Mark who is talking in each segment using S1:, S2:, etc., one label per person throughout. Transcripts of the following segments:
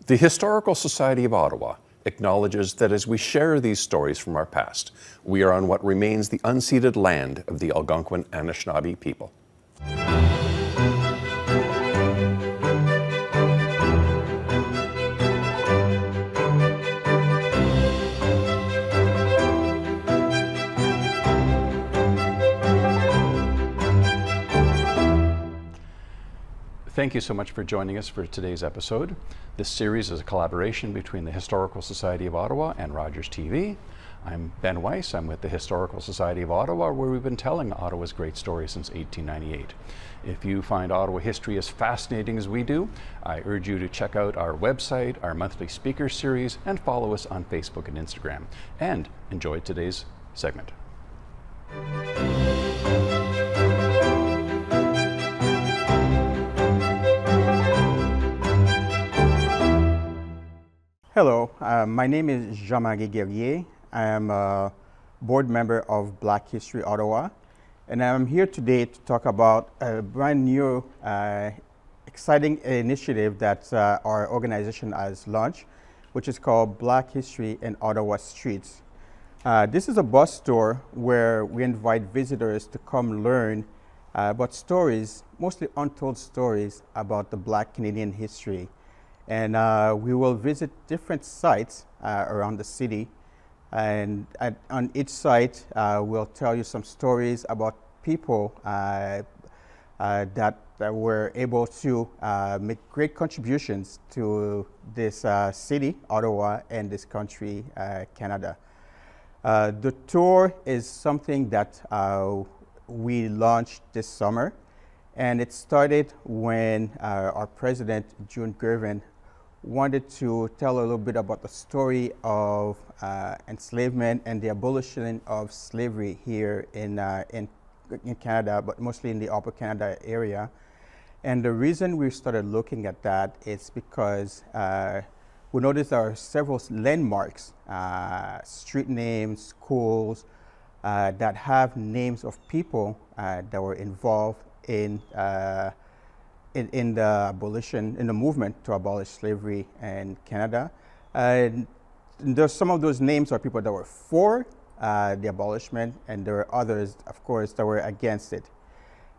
S1: The Historical Society of Ottawa acknowledges that as we share these stories from our past, we are on what remains the unceded land of the Algonquin Anishinaabe people. Thank you so much for joining us for today's episode. This series is a collaboration between the Historical Society of Ottawa and Rogers TV. I'm Ben Weiss. I'm with the Historical Society of Ottawa, where we've been telling Ottawa's great stories since 1898. If you find Ottawa history as fascinating as we do, I urge you to check out our website, our monthly speaker series, and follow us on Facebook and Instagram. And enjoy today's segment.
S2: Hello, my name is Jean-Marie Guerrier. I am a board member of Black History Ottawa, and I'm here today to talk about a brand new, exciting initiative that our organization has launched, which is called Black History in Ottawa Streets. This is a bus tour where we invite visitors to come learn about stories, mostly untold stories about the Black Canadian history. And we will visit different sites around the city. And on each site, we'll tell you some stories about people that were able to make great contributions to this city, Ottawa, and this country, Canada. The tour is something that we launched this summer. And it started when our president, June Gervin, wanted to tell a little bit about the story of enslavement and the abolition of slavery here in Canada, but mostly in the Upper Canada area. And the reason we started looking at that is because we noticed there are several landmarks, street names, schools, that have names of people that were involved in the abolition, in the movement to abolish slavery in Canada. And there's some of those names are people that were for the abolishment, and there were others, of course, that were against it.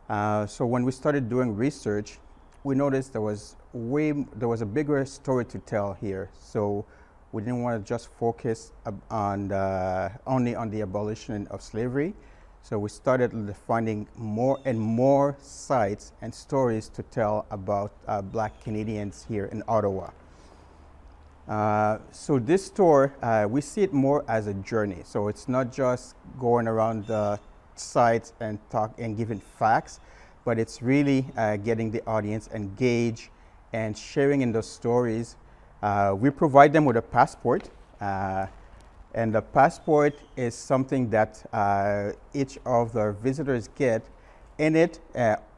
S2: So when we started doing research, we noticed there was a bigger story to tell here. So we didn't want to just focus on only on the abolition of slavery. So we started finding more and more sites and stories to tell about Black Canadians here in Ottawa. So this tour, we see it more as a journey. So it's not just going around the sites and giving facts, but it's really getting the audience engaged and sharing in those stories. We provide them with a passport. And the passport is something that each of the visitors get. In it,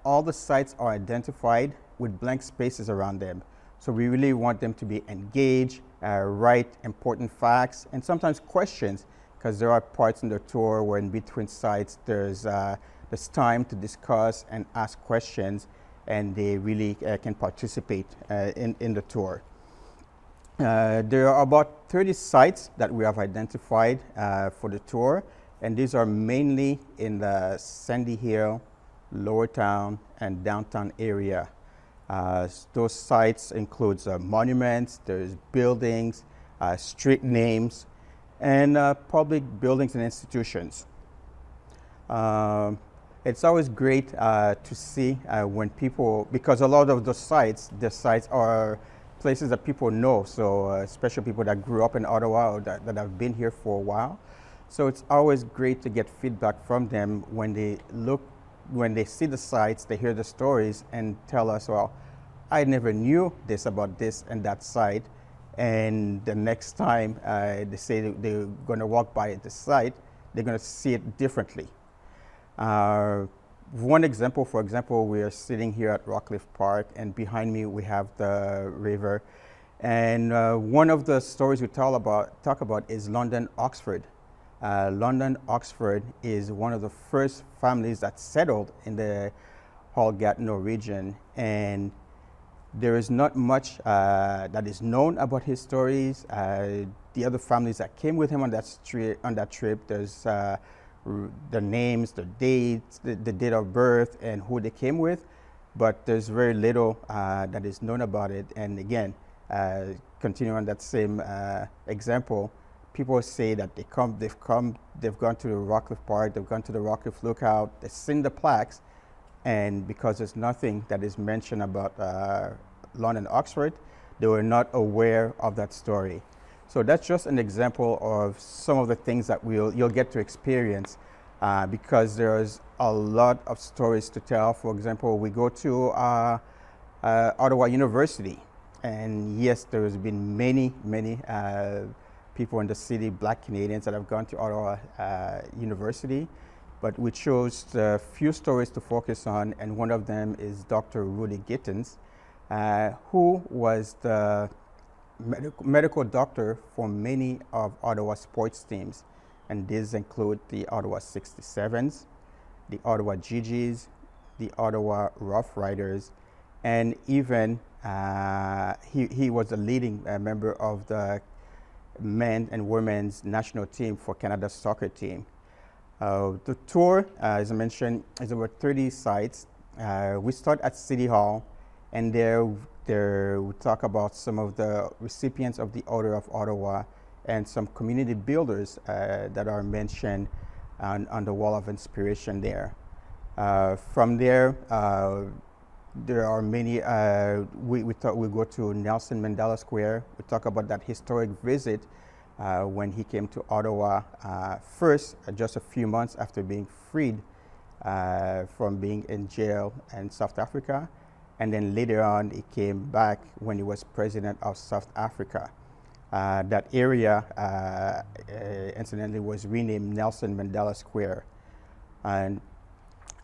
S2: all the sites are identified with blank spaces around them. So we really want them to be engaged, write important facts, and sometimes questions, because there are parts in the tour where in between sites there's time to discuss and ask questions, and they really can participate in the tour. There are about 30 sites that we have identified for the tour, and these are mainly in the Sandy Hill, Lower Town, and downtown area. Those sites include monuments, there's buildings, street names, and public buildings and institutions. It's always great to see when people, because a lot of the sites are places that people know, so especially people that grew up in Ottawa or that have been here for a while. So it's always great to get feedback from them when they see the sites, they hear the stories and tell us, well, I never knew this about this and that site. And the next time they say they're going to walk by the site, they're going to see it differently. One example, for example, we are sitting here at Rockcliffe Park, and behind me we have the river. And one of the stories we talk about is London Oxford. London Oxford is one of the first families that settled in the Hall Gatineau region, and There is not much that is known about his stories. The other families that came with him on that trip, there's the names, the dates, the date of birth, and who they came with, but there's very little that is known about it. And again, continuing on that same example, people say that they've gone to the Rockcliffe Park, they've gone to the Rockcliffe Lookout, they've seen the plaques, and because there's nothing that is mentioned about London Oxford, they were not aware of that story. So that's just an example of some of the things that you'll get to experience because there's a lot of stories to tell. For example, we go to Ottawa University, and yes, there's been many people in the city, Black Canadians, that have gone to Ottawa University, but we chose a few stories to focus on, and one of them is Dr. Rudy Gittins, who was the medical doctor for many of Ottawa sports teams, and these include the Ottawa 67s, the Ottawa GGs, the Ottawa Rough Riders, and even he was a leading member of the men and women's national team for Canada's soccer team. The tour, as I mentioned, is over 30 sites. We start at City Hall, and there we talk about some of the recipients of the Order of Ottawa and some community builders that are mentioned on the Wall of Inspiration there. From there, there are many, we go to Nelson Mandela Square. We talk about that historic visit when he came to Ottawa first, just a few months after being freed from being in jail in South Africa. And then later on, he came back when he was president of South Africa. That area, incidentally, was renamed Nelson Mandela Square. And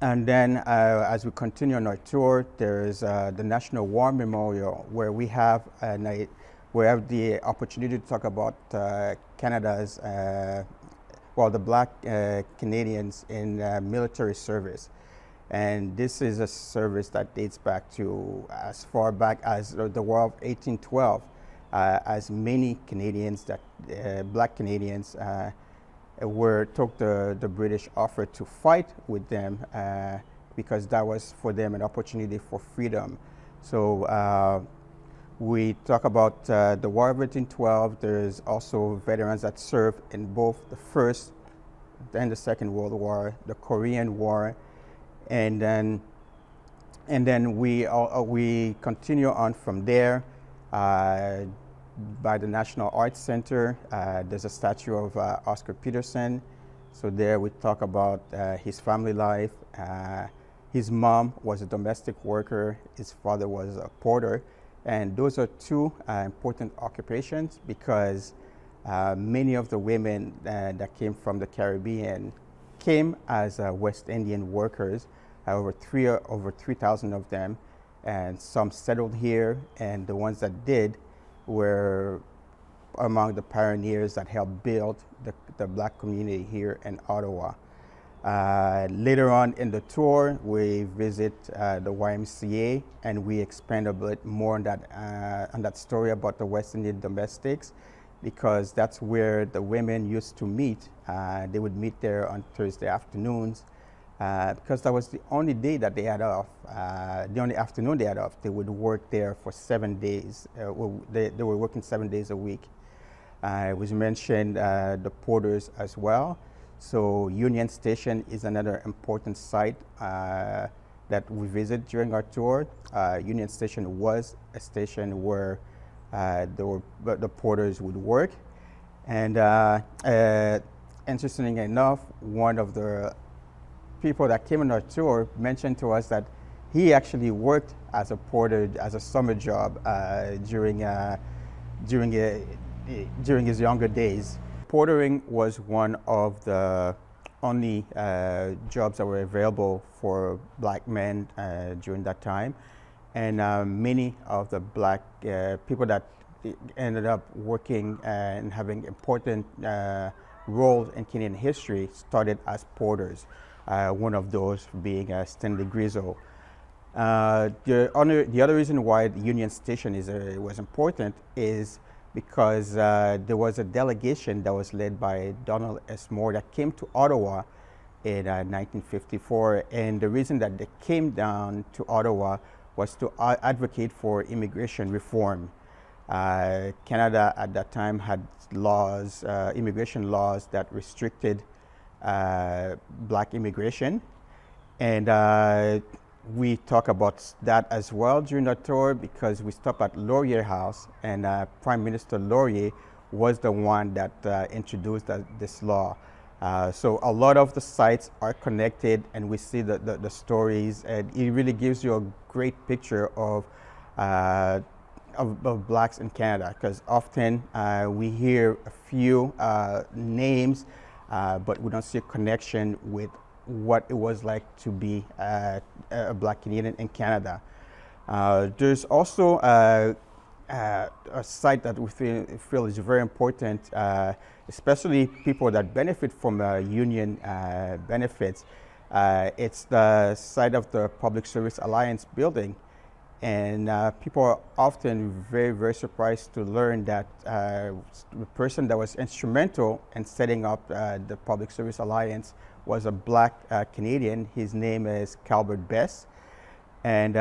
S2: then as we continue on our tour, there's the National War Memorial, where we have the opportunity to talk about Canada's, the Black Canadians in military service. And this is a service that dates back to as far back as the War of 1812, as many Canadians, Black Canadians, took the British offer to fight with them because that was for them an opportunity for freedom. So we talk about the War of 1812. There's also veterans that served in both the First and the Second World War, the Korean War, and then we continue on from there. By the National Arts Center, there's a statue of Oscar Peterson. So there we talk about his family life. His mom was a domestic worker. His father was a porter. And those are two important occupations because many of the women that came from the Caribbean came as West Indian workers, over 3,000 of them, and some settled here, and the ones that did were among the pioneers that helped build the Black community here in Ottawa. Later on in the tour, we visit the YMCA, and we expand a bit more on that story about the West Indian domestics, because that's where the women used to meet. They would meet there on Thursday afternoons, because that was the only day that they had off, the only afternoon they had off. They would work there for 7 days. They were working 7 days a week. It was mentioned the porters as well. So Union Station is another important site that we visit during our tour. Union Station was a station where the porters would work. And interestingly enough, one of the people that came on our tour mentioned to us that he actually worked as a porter as a summer job during his younger days. Portering was one of the only jobs that were available for Black men during that time, and many of the Black people that ended up working and having important roles in Canadian history started as porters. One of those being Stanley Grizzle. The other reason why the Union Station was important is because there was a delegation that was led by Donald S. Moore that came to Ottawa in 1954, and the reason that they came down to Ottawa was to advocate for immigration reform. Canada at that time had laws, immigration laws that restricted black immigration, and we talk about that as well during the tour because we stopped at Laurier House, and Prime Minister Laurier was the one that introduced this law. So a lot of the sites are connected, and we see the stories, and it really gives you a great picture of blacks in Canada, because often we hear a few names, but we don't see a connection with what it was like to be a black Canadian in Canada. There's also a site that we feel is very important, especially people that benefit from union benefits. It's the site of the Public Service Alliance building. And people are often very, very surprised to learn that the person that was instrumental in setting up the Public Service Alliance was a black Canadian. His name is Calbert Bess, and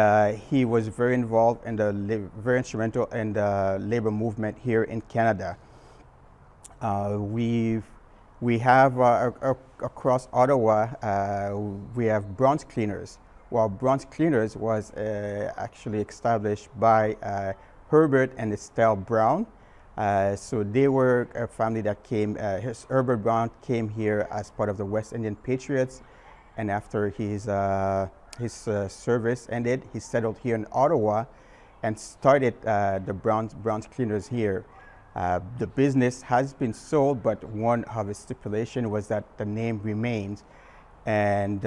S2: he was very involved in very instrumental in the labor movement here in Canada. We have across Ottawa, we have bronze cleaners. Well, bronze cleaners was actually established by Herbert and Estelle Brown. So they were a family that came, Herbert Brown came here as part of the West Indian Patriots, and after his service ended, he settled here in Ottawa and started the bronze cleaners here. The business has been sold, but one of its stipulation was that the name remains. And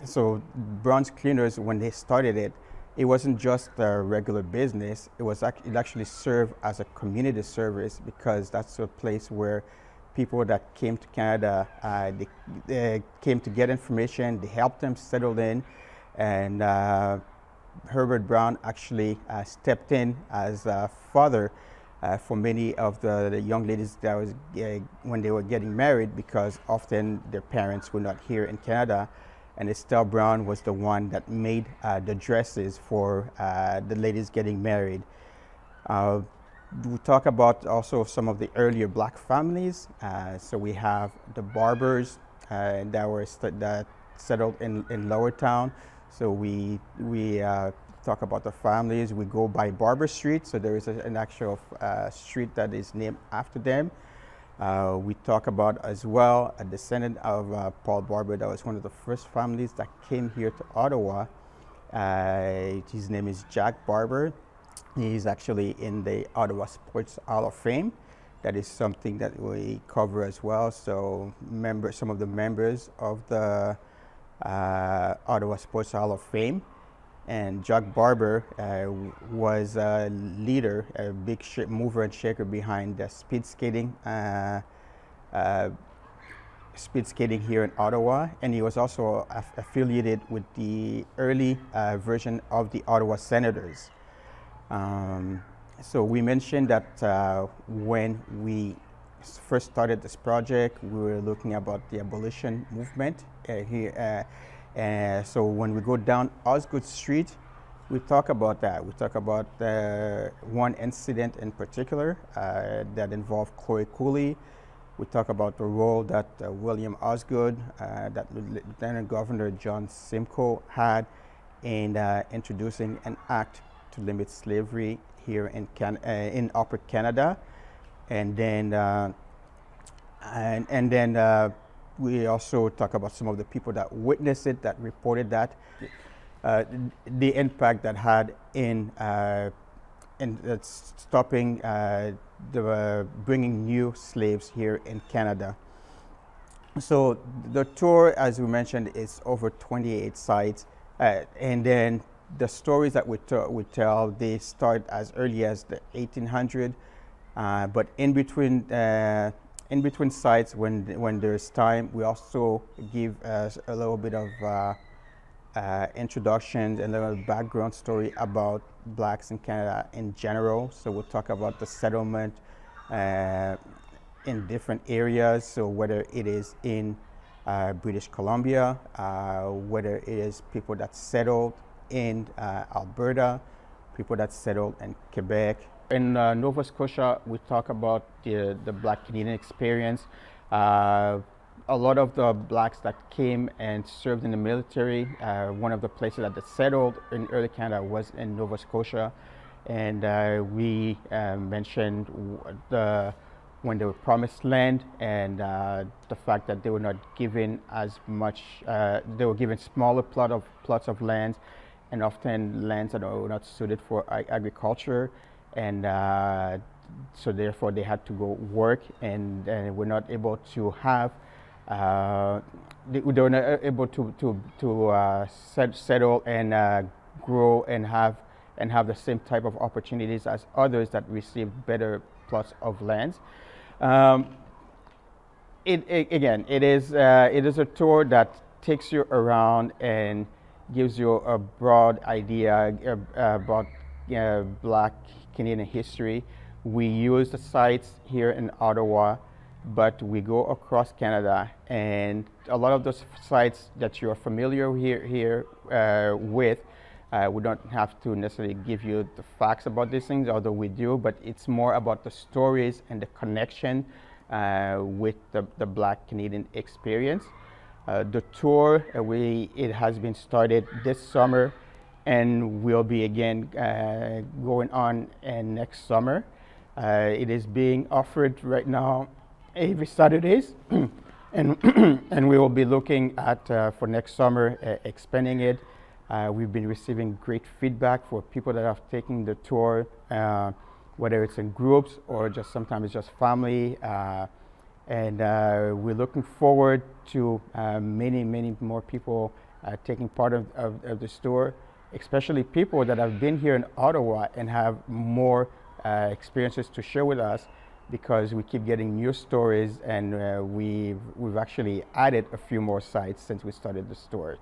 S2: so bronze cleaners, when they started it, it wasn't just a regular business. It actually served as a community service, because that's a place where people that came to Canada, they came to get information, they helped them settle in, and Herbert Brown actually stepped in as a father for many of the young ladies that was when they were getting married, because often their parents were not here in Canada. And Estelle Brown was the one that made the dresses for the ladies getting married. We talk about also some of the earlier black families. So we have the Barbers that settled in Lowertown. So we talk about the families. We go by Barber Street. So there is an actual street that is named after them. We talk about as well a descendant of Paul Barber that was one of the first families that came here to Ottawa. His name is Jack Barber. He's actually in the Ottawa Sports Hall of Fame. That is something that we cover as well. So some of the members of the Ottawa Sports Hall of Fame. And Jack Barber was a leader, a big mover and shaker behind the speed skating here in Ottawa. And he was also affiliated with the early version of the Ottawa Senators. So we mentioned that when we first started this project, we were looking about the abolition movement here. So when we go down Osgood Street, we talk about that. We talk about one incident in particular that involved Chloe Cooley. We talk about the role that William Osgood, that Lieutenant Governor John Simcoe had in introducing an act to limit slavery here in Upper Canada, and then we also talk about some of the people that witnessed it, that reported that, the impact that had in stopping bringing new slaves here in Canada. So the tour, as we mentioned, is over 28 sites, and then the stories that we tell, they start as early as the 1800s, but in between sites, when there's time, we also give a little bit of introductions and a little background story about blacks in Canada in general. So we'll talk about the settlement in different areas. So whether it is in British Columbia, whether it is people that settled in Alberta, people that settled in Quebec. In Nova Scotia, we talk about the Black Canadian experience. A lot of the blacks that came and served in the military, one of the places that they settled in early Canada was in Nova Scotia. And we mentioned when they were promised land and the fact that they were not given as much, they were given smaller plots of lands, and often lands that were not suited for agriculture. And so therefore they had to go work, and were not able to have they were not able to settle and grow and have the same type of opportunities as others that received better plots of lands. It is a tour that takes you around and gives you a broad idea about Black Canadian history. We use the sites here in Ottawa, but we go across Canada, and a lot of those sites that you're familiar here with, we don't have to necessarily give you the facts about these things, although we do, but it's more about the stories and the connection with the Black Canadian experience. The tour, it has been started this summer, and will be again going on next summer. It is being offered right now every Saturdays, and we will be looking at for next summer expanding it. We've been receiving great feedback for people that have taken the tour, whether it's in groups or just sometimes it's just family, and we're looking forward to many more people taking part of this tour, especially people that have been here in Ottawa and have more experiences to share with us, because we keep getting new stories, and we've actually added a few more sites since we started the tour.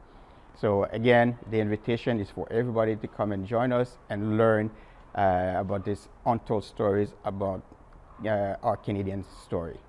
S2: So again, the invitation is for everybody to come and join us and learn about these untold stories about our Canadian story.